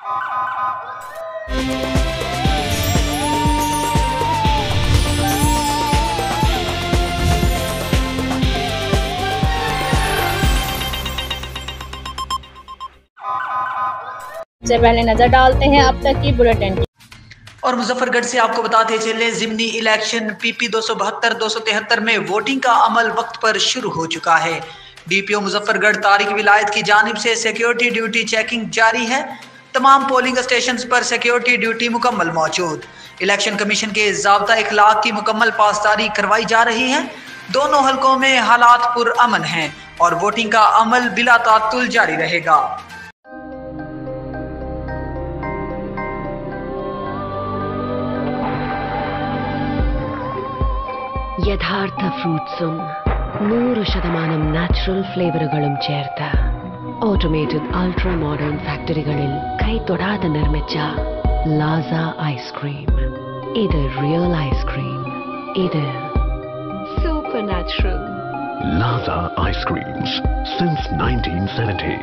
सबसे पहले नजर डालते हैं अब तक की बुलेटिन की। और मुजफ्फरगढ़ से आपको बताते चले जिमनी इलेक्शन PP 272 273 में वोटिंग का अमल वक्त पर शुरू हो चुका है। DPO मुजफ्फरगढ़ तारिक विलायत की जानिब से सिक्योरिटी ड्यूटी चेकिंग जारी है। तमाम पोलिंग स्टेशन पर सिक्योरिटी ड्यूटी मुकम्मल मौजूद। इलेक्शन कमीशन के ज़ाब्ता इखलाक की मुकम्मल पासदारी करवाई जा रही है। दोनों हलकों में हालात पुरअमन हैं और वोटिंग का अमल बिला तात्तुल जारी रहेगा। യഥാർത്ഥ ഫ്രൂട്ട്സും 100% നാച്ചുറൽ ഫ്ലേവറുകളും ചേർത്ത് ഓട്ടോമേറ്റഡ് അൾട്രാ മോഡേൺ ഫാക്ടറികളിൽ കൈതൊടാതെ നിർമ്മിച്ച ലാസ ഐസ്ക്രീം. ഇത് റിയൽ ഐസ്ക്രീം. ഇത് super natural. Laza Ice Creams since 1970.